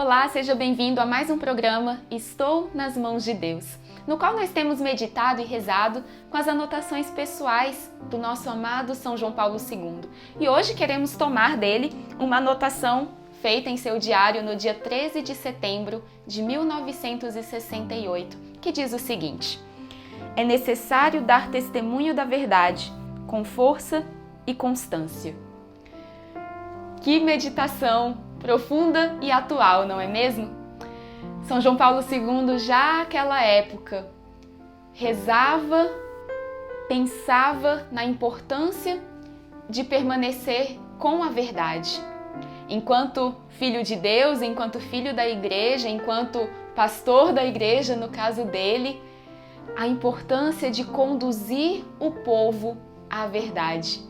Olá, seja bem-vindo a mais um programa Estou nas Mãos de Deus, no qual nós temos meditado e rezado com as anotações pessoais do nosso amado São João Paulo II. E hoje queremos tomar dele uma anotação feita em seu diário no dia 13 de setembro de 1968, que diz o seguinte: é necessário dar testemunho da verdade, com força e constância. Que meditação profunda e atual, não é mesmo? São João Paulo II, já naquela época, rezava, pensava na importância de permanecer com a verdade. Enquanto filho de Deus, enquanto filho da igreja, enquanto pastor da igreja, no caso dele, a importância de conduzir o povo à verdade.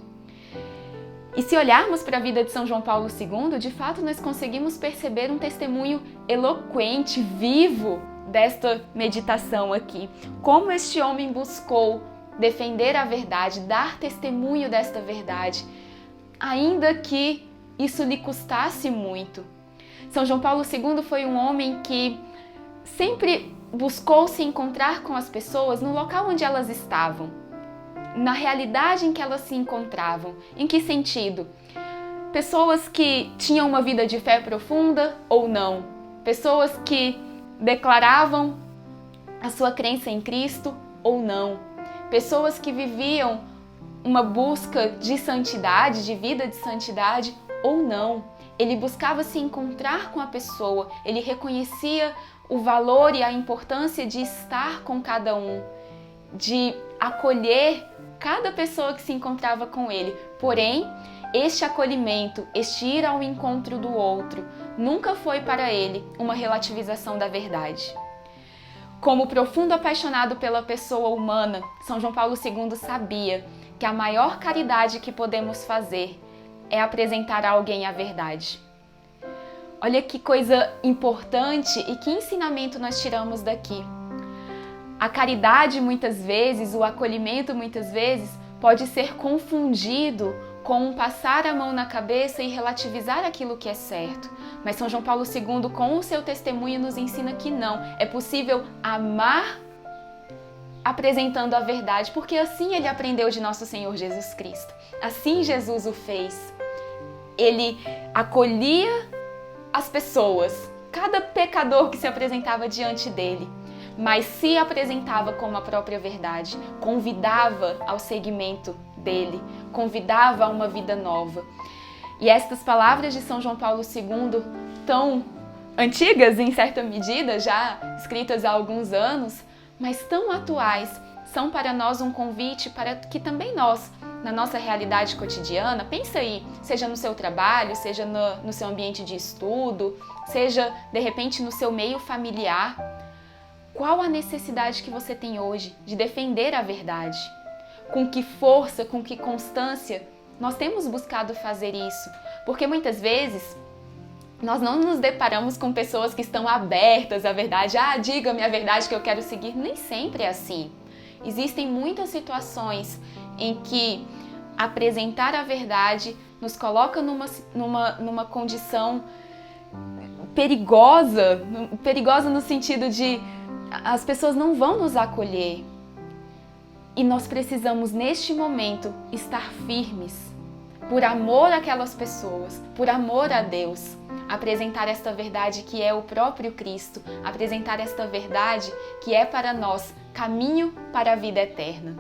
E se olharmos para a vida de São João Paulo II, de fato nós conseguimos perceber um testemunho eloquente, vivo desta meditação aqui. Como este homem buscou defender a verdade, dar testemunho desta verdade, ainda que isso lhe custasse muito. São João Paulo II foi um homem que sempre buscou se encontrar com as pessoas no local onde elas estavam, na realidade em que elas se encontravam. Em que sentido? Pessoas que tinham uma vida de fé profunda ou não, pessoas que declaravam a sua crença em Cristo ou não, pessoas que viviam uma busca de santidade, de vida de santidade ou não. Ele buscava se encontrar com a pessoa, ele reconhecia o valor e a importância de estar com cada um, de acolher cada pessoa que se encontrava com ele. Porém, este acolhimento, este ir ao encontro do outro, nunca foi para ele uma relativização da verdade. Como profundo apaixonado pela pessoa humana, São João Paulo II sabia que a maior caridade que podemos fazer é apresentar a alguém a verdade. Olha que coisa importante e que ensinamento nós tiramos daqui. A caridade muitas vezes, o acolhimento muitas vezes, pode ser confundido com passar a mão na cabeça e relativizar aquilo que é certo. Mas São João Paulo II, com o seu testemunho, nos ensina que não. É possível amar apresentando a verdade, porque assim ele aprendeu de nosso Senhor Jesus Cristo. Assim Jesus o fez. Ele acolhia as pessoas, cada pecador que se apresentava diante dele, mas se apresentava como a própria verdade, convidava ao seguimento dele, convidava a uma vida nova. E estas palavras de São João Paulo II, tão antigas em certa medida, já escritas há alguns anos, mas tão atuais, são para nós um convite para que também nós, na nossa realidade cotidiana, pensa aí, seja no seu trabalho, seja no seu ambiente de estudo, seja de repente no seu meio familiar, qual a necessidade que você tem hoje de defender a verdade? Com que força, com que constância nós temos buscado fazer isso? Porque muitas vezes nós não nos deparamos com pessoas que estão abertas à verdade. Diga-me a verdade que eu quero seguir. Nem sempre é assim. Existem muitas situações em que apresentar a verdade nos coloca numa condição perigosa no sentido de as pessoas não vão nos acolher. E nós precisamos, neste momento, estar firmes, por amor àquelas pessoas, por amor a Deus, apresentar esta verdade que é o próprio Cristo, apresentar esta verdade que é para nós caminho para a vida eterna.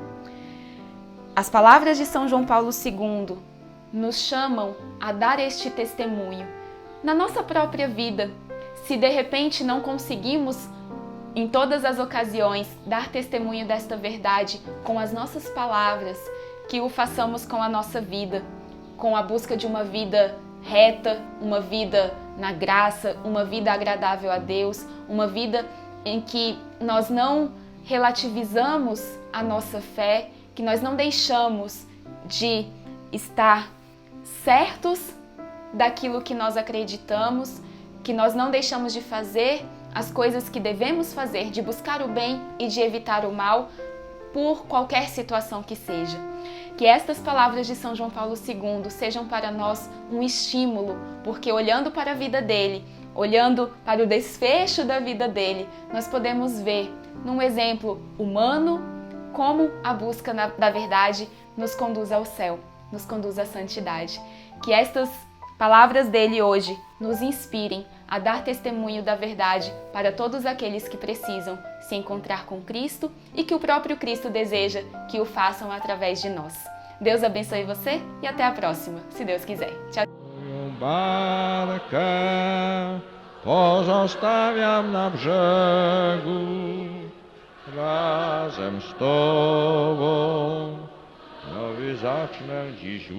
As palavras de São João Paulo II nos chamam a dar este testemunho na nossa própria vida. Se de repente não conseguimos em todas as ocasiões dar testemunho desta verdade com as nossas palavras, que o façamos com a nossa vida, com a busca de uma vida reta, uma vida na graça, uma vida agradável a Deus, uma vida em que nós não relativizamos a nossa fé, que nós não deixamos de estar certos daquilo que nós acreditamos, que nós não deixamos de fazer as coisas que devemos fazer, de buscar o bem e de evitar o mal por qualquer situação que seja. Que estas palavras de São João Paulo II sejam para nós um estímulo, porque olhando para a vida dele, olhando para o desfecho da vida dele, nós podemos ver num exemplo humano como a busca da verdade nos conduz ao céu, nos conduz à santidade. Que estas palavras dele hoje nos inspirem a dar testemunho da verdade para todos aqueles que precisam se encontrar com Cristo e que o próprio Cristo deseja que o façam através de nós. Deus abençoe você e até a próxima, se Deus quiser. Tchau. Barkę pozostawiam na brzegu, razem z Tobą nowy zacznę dziś